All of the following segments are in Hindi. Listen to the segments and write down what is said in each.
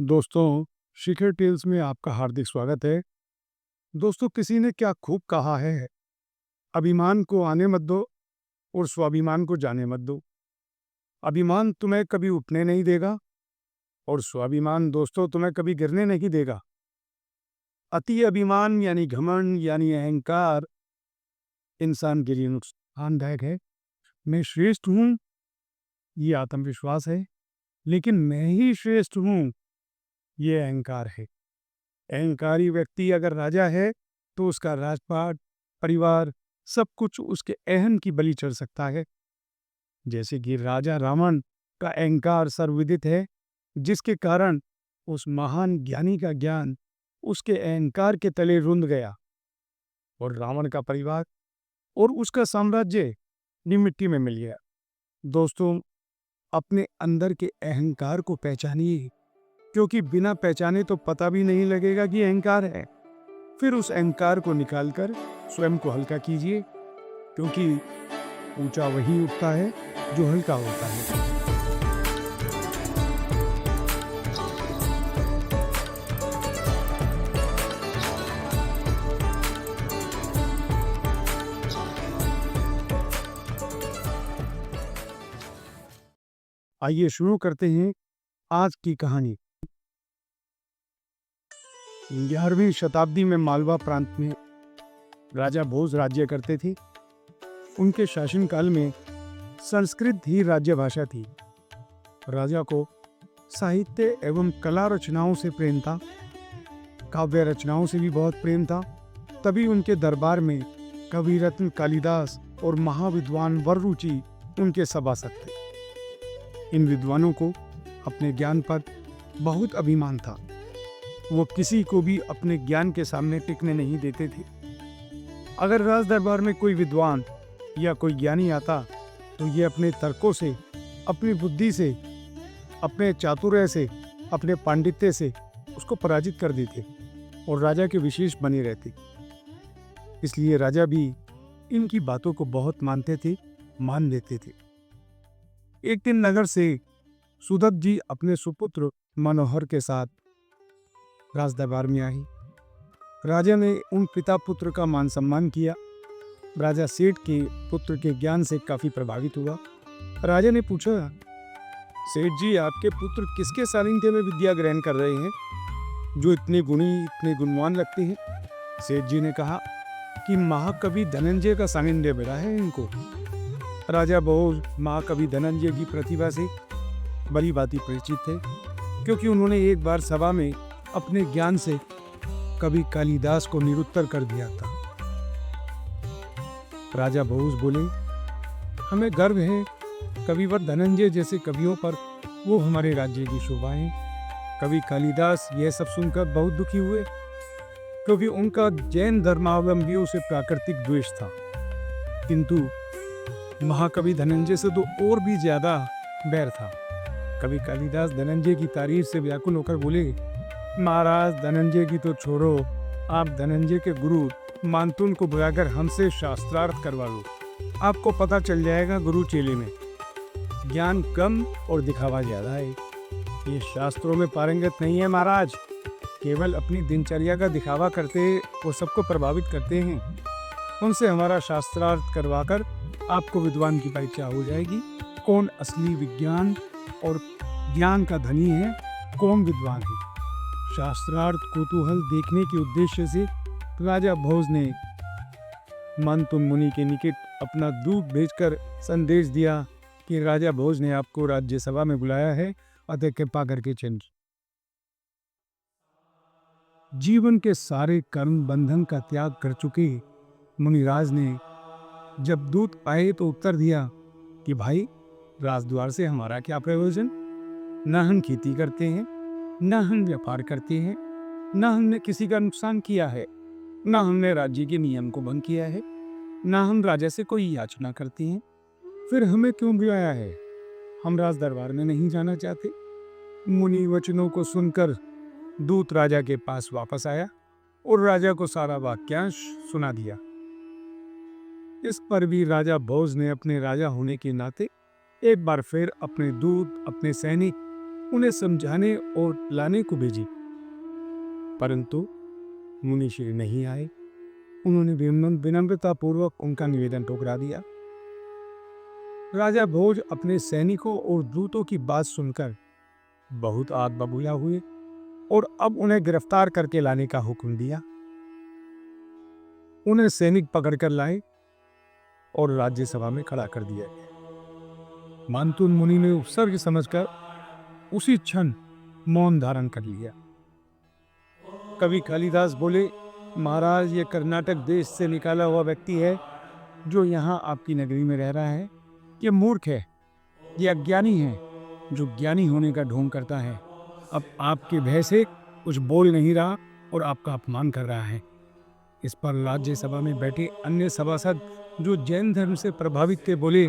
दोस्तों, शिखर टेल्स में आपका हार्दिक स्वागत है। दोस्तों, किसी ने क्या खूब कहा है, अभिमान को आने मत दो और स्वाभिमान को जाने मत दो। अभिमान तुम्हें कभी उठने नहीं देगा और स्वाभिमान दोस्तों तुम्हें कभी गिरने नहीं देगा। अति अभिमान यानी घमंड यानी अहंकार इंसान के लिए नुकसानदायक है। मैं श्रेष्ठ हूँ, ये आत्मविश्वास है, लेकिन मैं ही श्रेष्ठ हूँ, ये अहंकार है। अहंकारी व्यक्ति अगर राजा है तो उसका राजपाट, परिवार, सब कुछ उसके अहम की बलि चढ़ सकता है। जैसे कि राजा रावण का अहंकार सर्वविदित है, जिसके कारण उस महान ज्ञानी का ज्ञान उसके अहंकार के तले रुंध गया और रावण का परिवार और उसका साम्राज्य मिट्टी में मिल गया। दोस्तों, अपने अंदर के अहंकार को पहचानिए, क्योंकि बिना पहचाने तो पता भी नहीं लगेगा कि अहंकार है। फिर उस अहंकार को निकालकर स्वयं को हल्का कीजिए, क्योंकि ऊंचा वही उठता है जो हल्का होता है। आइए शुरू करते हैं आज की कहानी। 11वीं शताब्दी में मालवा प्रांत में राजा भोज राज्य करते थे। उनके शासनकाल में संस्कृत ही राज्य भाषा थी। राजा को साहित्य एवं कला रचनाओं से प्रेम था, काव्य रचनाओं से भी बहुत प्रेम था। तभी उनके दरबार में कवि रत्न कालिदास और महाविद्वान वररुचि उनके सभासद थे। इन विद्वानों को अपने ज्ञान पर बहुत अभिमान था। वो किसी को भी अपने ज्ञान के सामने टिकने नहीं देते थे। अगर राज दरबार में कोई विद्वान या कोई ज्ञानी आता तो ये अपने तर्कों से, अपनी बुद्धि से, अपने चातुर्य से, अपने पांडित्य से उसको पराजित कर देते और राजा के विशेष बने रहते। इसलिए राजा भी इनकी बातों को बहुत मानते थे, मान लेते थे। एक दिन नगर से सुदत्त जी अपने सुपुत्र मनोहर के साथ राज दरबार में आई। राजा ने उन पिता पुत्र का मान सम्मान किया। राजा सेठ के पुत्र के ज्ञान से काफी प्रभावित हुआ। राजा ने पूछा, सेठ जी, आपके पुत्र किसके सानिध्य में विद्या ग्रहण कर रहे हैं, जो इतने गुणी, इतने गुणवान लगते हैं? सेठ जी ने कहा कि महाकवि धनंजय का सानिध्य मिला है इनको। राजा भोज महाकवि धनंजय की प्रतिभा से भली भांति परिचित थे, क्योंकि उन्होंने एक बार सभा में अपने ज्ञान से कवि कालिदास को निरुत्तर कर दिया था। राजा भोज बोले, हमें गर्व है कविवर धनंजय जैसे कवियों पर, वो हमारे राज्य की शोभा है। कवि कालिदास यह सब सुनकर बहुत दुखी हुए, क्योंकि उनका जैन धर्मावलंबियों से प्राकृतिक द्वेष था। किंतु महाकवि धनंजय से तो और भी ज्यादा बैर था। कवि कालिदास धनंजय की तारीफ से व्याकुल होकर बोले, महाराज, धनंजय की तो छोड़ो, आप धनंजय के गुरु मानतून को बुलाकर हमसे शास्त्रार्थ करवा लो। आपको पता चल जाएगा गुरु चेले में ज्ञान कम और दिखावा ज्यादा है। ये शास्त्रों में पारंगत नहीं है महाराज, केवल अपनी दिनचर्या का दिखावा करते और सबको प्रभावित करते हैं। उनसे हमारा शास्त्रार्थ करवाकर आपको विद्वान की परीक्षा हो जाएगी। कौन असली विज्ञान और ज्ञान का धनी है, कौन विद्वान है। शास्त्रार्थ कौतूहल देखने के उद्देश्य से राजा भोज ने मंतुन मुनि के निकट अपना दूत भेजकर संदेश दिया कि राजा भोज ने आपको राज्यसभा में बुलाया है, अतः कृपा करके चलिए। जीवन के सारे कर्म बंधन का त्याग कर चुके मुनिराज ने जब दूत आए तो उत्तर दिया कि भाई, राजद्वार से हमारा क्या प्रयोजन? न हम खेती करते हैं, न हम व्यापार करते हैं, न हमने किसी का नुकसान किया है, न हमने राज्य के नियम को भंग किया है, न हम राजा से कोई याचना करते हैं। फिर हमें क्यों बुलाया है? हम राज दरबार में नहीं जाना चाहते। मुनि वचनों को सुनकर दूत राजा के पास वापस आया और राजा को सारा वाक्यांश सुना दिया। इस पर भी राजा भोज ने अपने राजा होने के नाते एक बार फिर अपने दूत, अपने सैनिक उन्हें समझाने और लाने को भेजी, परंतु मुनिश्री नहीं आए। उन्होंने विनम्रता पूर्वक उनका निवेदन ठुकरा दिया। राजा भोज अपने सैनिकों और दूतों की बात सुनकर बहुत आग बबूला हुए और अब उन्हें गिरफ्तार करके लाने का हुक्म दिया। उन्हें सैनिक पकड़कर लाए और राज्यसभा में खड़ा कर दिया गया। मानतून मुनि ने उपसर्ग समझकर उसी क्षण मौन धारण कर लिया। कवि कालिदास बोले, महाराज, ये कर्नाटक देश से निकाला हुआ व्यक्ति है जो यहाँ आपकी नगरी में रह रहा है। ये मूर्ख है, ये अज्ञानी है जो ज्ञानी होने का ढोंग करता है। अब आपके भय से कुछ बोल नहीं रहा और आपका अपमान कर रहा है। इस पर राज्यसभा में बैठे अन्य सभासद जो जैन धर्म से प्रभावित थे बोले,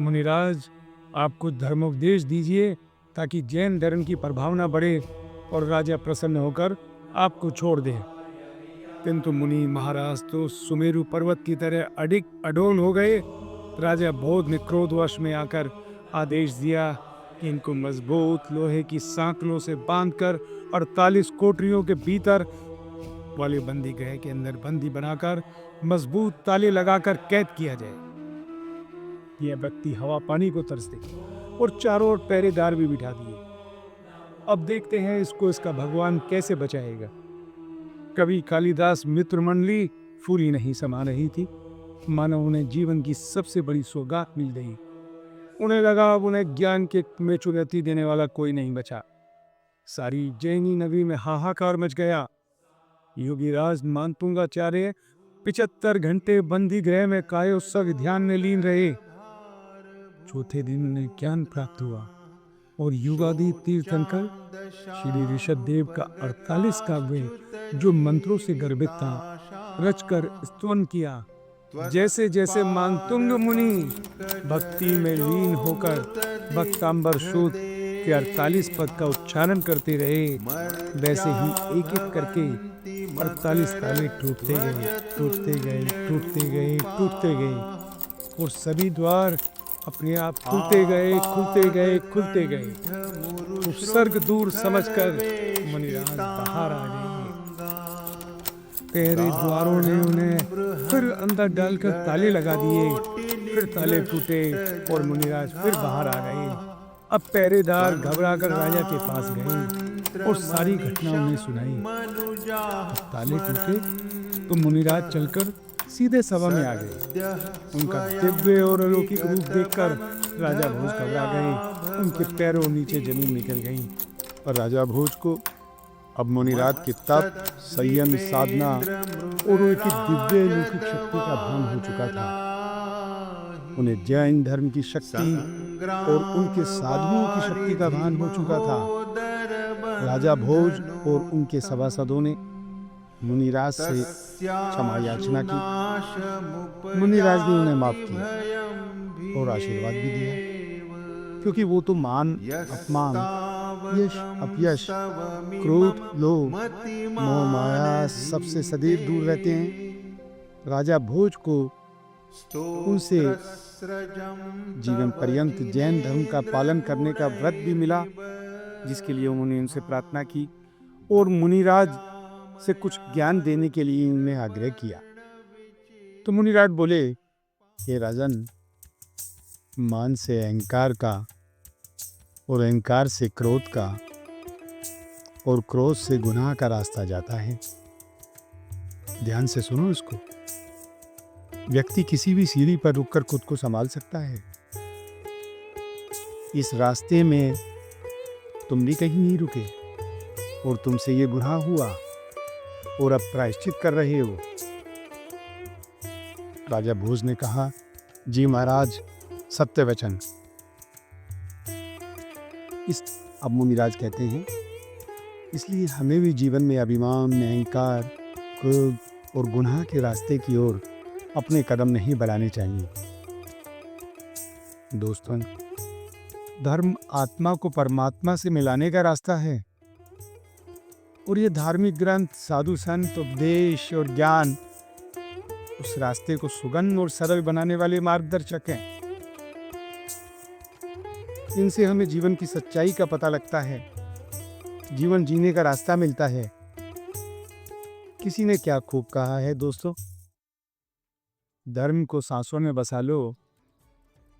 मुनिराज, आप कुछ धर्मोपदेश दीजिए ताकि जैन धर्म की प्रभावना बढ़े और राजा प्रसन्न होकर आपको छोड़ दे। किंतु मुनि महाराज तो सुमेरु पर्वत की तरह अडोल हो गए। राजा भोज ने क्रोधवश में आकर आदेश दिया कि इनको मजबूत लोहे की सांकलों से बांधकर 48 कोठरियों के भीतर वाले बंदी गृह के अंदर बंदी बनाकर मजबूत ताले लगाकर कैद किया जाए। यह व्यक्ति हवा पानी को तरस दे और चारों ओर पहरेदार भी बिठा दिए। अब देखते हैं इसको इसका भगवान कैसे बचाएगा। कवि कालिदास मित्र मंडली फूली नहीं समा रही थी, मानो उन्हें जीवन की सबसे बड़ी सौगात मिल गई। उन्हें लगा अब उन्हें ज्ञान के में चुनौती देने वाला कोई नहीं बचा। सारी जैनी नगरी में हाहाकार मच गया। योगीराज मानतुंगाचार्य 75 घंटे बंदी गृह में कायोत्सव ध्यान में लीन रहे। चौथे दिन उन्हें ज्ञान प्राप्त हुआ और युगादि तीर्थंकर श्री ऋषभ देव का 48 काव्य, जो मंत्रों से गर्भित था, रचकर स्तवन किया। जैसे जैसे मानतुंग मुनि भक्ति में लीन होकर भक्तांबर सूत के 48 पद का उच्चारण करते रहे, वैसे ही एक एक करके 48 ताले टूटते गए, टूटते गए, टूटते गए, टूटते गए और सभी द्वार अपने आप खुलते गए, खुलते गए, खुलते गए। उपसर्ग दूर समझकर मुनिराज बाहर आ गए। पहरे द्वारों ने उन्हें फिर अंदर डालकर ताले लगा दिए। फिर ताले टूटे और मुनिराज फिर बाहर आ गए। अब पहरेदार घबराकर राजा के पास गए और सारी घटना उन्हें सुनाई। ताले टूटे तो मुनिराज चलकर सीधे सभा में आ गए। उनका दिव्य और अलौकिक रूप देखकर राजा भोज घबरा गए। उनके पैरों नीचे जमीन निकल गई। और राजा भोज को अब मुनिराज के तप, संयम, साधना और उनकी दिव्य अलौकिक शक्ति का भान हो चुका था। उन्हें जैन धर्म की शक्ति और उनके साधुओं की शक्ति का भान हो चुका था। राजा भोज और उनके सभासदों ने मुनिराज से क्षमा याचना की। मुनिराज ने उन्हें माफ किया और आशीर्वाद भी दिया, क्योंकि वो तो मान, अपमान, यश, अपयश, क्रोध, लोभ, मोह, माया सबसे सदैव दूर रहते हैं। राजा भोज को उनसे जीवन पर्यंत जैन धर्म का पालन करने का व्रत भी मिला, जिसके लिए उन्होंने उनसे प्रार्थना की और मुनिराज से कुछ ज्ञान देने के लिए उन्हें आग्रह किया। तो मुनिराज बोले, हे राजन, मान से अहंकार का और अहंकार से क्रोध का और क्रोध से गुनाह का रास्ता जाता है। ध्यान से सुनो इसको। व्यक्ति किसी भी सीढ़ी पर रुककर खुद को संभाल सकता है। इस रास्ते में तुम भी कहीं नहीं रुके और तुमसे ये गुनाह हुआ और अब प्रायश्चित कर रहे हो। राजा भोज ने कहा, जी महाराज, सत्य वचन। अब मुनिराज कहते हैं, इसलिए हमें भी जीवन में अभिमान, अहंकार, क्रोध और गुनाह के रास्ते की ओर अपने कदम नहीं बढ़ाने चाहिए। दोस्तों, धर्म आत्मा को परमात्मा से मिलाने का रास्ता है और ये धार्मिक ग्रंथ, साधु संत, उपदेश और ज्ञान उस रास्ते को सुगम और सरल बनाने वाले मार्गदर्शक हैं। इनसे हमें जीवन की सच्चाई का पता लगता है, जीवन जीने का रास्ता मिलता है। किसी ने क्या खूब कहा है दोस्तों, धर्म को सांसों में बसा लो,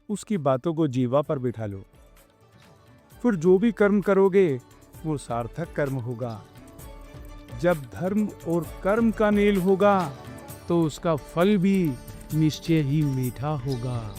उसकी बातों को जीवा पर बिठा लो, फिर जो भी कर्म करोगे वो सार्थक कर्म होगा। जब धर्म और कर्म का मेल होगा तो उसका फल भी निश्चय ही मीठा होगा।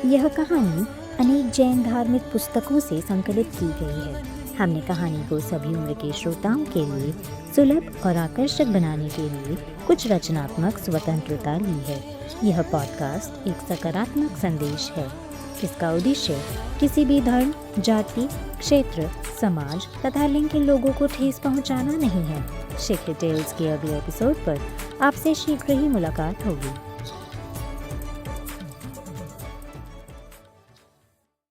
यह कहानी अनेक जैन धार्मिक पुस्तकों से संकलित की गई है। हमने कहानी को सभी उम्र के श्रोताओं के लिए सुलभ और आकर्षक बनाने के लिए कुछ रचनात्मक स्वतंत्रता ली है। यह पॉडकास्ट एक सकारात्मक संदेश है। इसका उद्देश्य किसी भी धर्म, जाति, क्षेत्र, समाज तथा लिंग के लोगों को ठेस पहुंचाना नहीं है। शिखर टेल्स के अगले एपिसोड पर आपसे शीघ्र ही मुलाकात होगी।